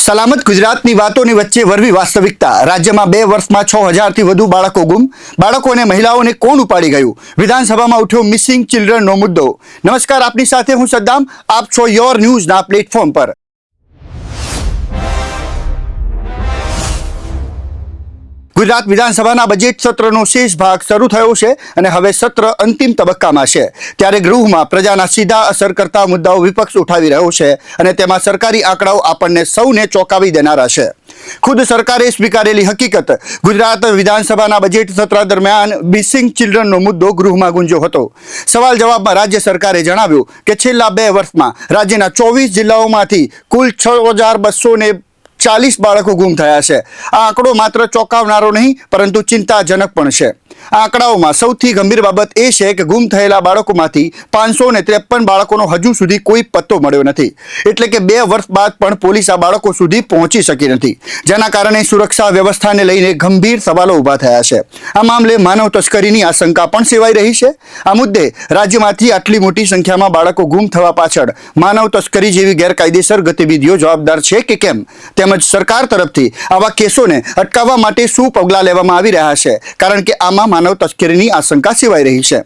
સલામત ગુજરાતની વાતોની વચ્ચે વરવી વાસ્તવિકતા। રાજ્યમાં 2 વર્ષમાં 6000થી વધુ બાળકો ગુમ। બાળકો અને મહિલાઓને કોણ ઉપાડી ગયું? વિધાનસભામાં ઉઠ્યો મિસિંગ ચિલ્ડ્રનનો મુદ્દો। નમસ્કાર, આપની સાથે હું સદ્દામ, આપ છો યોર ન્યૂઝના પ્લેટફોર્મ પર। ગુજરાત વિધાનસભાના બજેટ સત્રનો શેષ ભાગ શરૂ થયો છે અને હવે સત્ર અંતિમ તબક્કામાં છે। ત્યારે ગૃહમાં પ્રજાના સીધા અસર કરતા મુદ્દાઓ વિપક્ષ ઉઠાવી રહ્યો છે અને તેમાં સરકારી આંકડાઓ આપણને સૌને ચોંકાવી દેનારા છે। ખુદ સરકારે સ્વીકારેલી હકીકત। ગુજરાત વિધાનસભાના બજેટ સત્ર દરમિયાન મિસિંગ ચિલ્ડ્રનનો મુદ્દો ગૃહમાં ગુંજ્યો હતો। સવાલ જવાબમાં રાજ્ય સરકારે જણાવ્યું કે છેલ્લા 2 વર્ષમાં રાજ્યના 24 જિલ્લાઓમાંથી કુલ 6240 બાળકો ગુમ થયા છે। આ આંકડો માત્ર ચોંકાવનારો નહીં પરંતુ ચિંતાજનક પણ છે। આ આંકડાઓમાં સૌથી ગંભીર બાબત એ છે કે ગુમ થયેલા બાળકોમાંથી 553 બાળકોનો હજુ સુધી કોઈ પત્તો મળ્યો નથી। એટલે કે 2 વર્ષ બાદ પણ પોલીસ આ બાળકો સુધી પહોંચી શકી નથી, જેના કારણે સુરક્ષા વ્યવસ્થાને લઈને ગંભીર સવાલો ઊભા થયા છે। આ મામલે માનવ તસ્કરીની આશંકા પણ સેવાઈ રહી છે। આ મુદ્દે રાજ્યમાંથી આટલી મોટી સંખ્યામાં બાળકો ગુમ થવા પાછળ માનવ તસ્કરી જેવી ગેરકાયદેસર ગતિવિધિઓ જવાબદાર છે કે કેમ, તેમજ સરકાર તરફથી આવા કેસોને અટકાવવા માટે શું પગલાં લેવામાં આવી રહ્યા છે, કારણ કે આમાં માનવ તસ્કરીની આશંકા સેવાઈ રહી છે।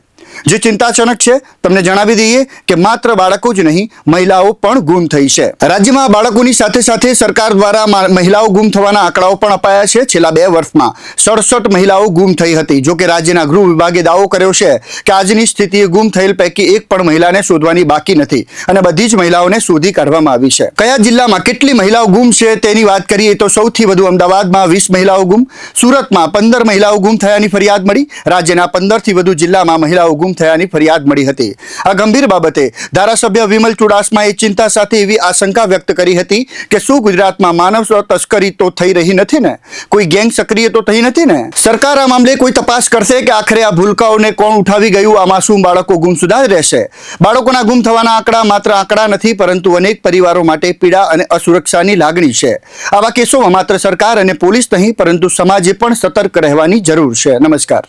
જે ચિંતાજનક છે, તમને જણાવી દઈએ કે માત્ર બાળકો જ નહીં, મહિલાઓ પણ ગુમ થઈ છે। રાજ્યમાં બાળકોની સાથે સાથે સરકાર દ્વારા મહિલાઓ ગુમ થવાના આંકડાઓ પણ અપાયા છે। છેલ્લા 2 વર્ષમાં 67 મહિલાઓ ગુમ થઈ હતી। જો કે રાજ્યના ગૃહ વિભાગે દાવો કર્યો છે કે આજની સ્થિતિએ ગુમ થયેલ પૈકી એક પણ મહિલાને શોધવાની બાકી નથી અને બધી જ મહિલાઓને શોધી કાઢવામાં આવી છે। કયા જિલ્લામાં કેટલી મહિલાઓ ગુમ છે તેની વાત કરીએ તો સૌથી વધુ અમદાવાદમાં 20 મહિલાઓ ગુમ, સુરતમાં 15 મહિલાઓ ગુમ થયાની ફરિયાદ મળી। રાજ્યના 15થી વધુ જિલ્લામાં મહિલાઓ ગુમ થયાની ફરિયાદ મળી હતી। આ ગંભીર બાબતે ધારાસભ્ય વિમલ ચુડાસમાએ ચિંતા સાથે એવી આશંકા વ્યક્ત કરી હતી કે શું ગુજરાતમાં માનવ તસ્કરી તો થઈ રહી નથી ને? કોઈ ગેંગ સક્રિય તો થઈ નથી ને? સરકાર આ મામલે કોઈ તપાસ કરશે કે આખરે આ ભૂલકાઓને કોણ ઉઠાવી ગયું? આ માસૂમ બાળકો ગુમસુદા રહેશે? બાળકોના ગુમ થવાના આંકડા માત્ર આંકડા નથી પરંતુ અનેક પરિવારો માટે પીડા અને અસુરક્ષાની લાગણી છે। આવા કેસોમાં માત્ર સરકાર અને પોલીસ નહીં પરંતુ સમાજે પણ સતર્ક રહેવાની જરૂર છે। નમસ્કાર।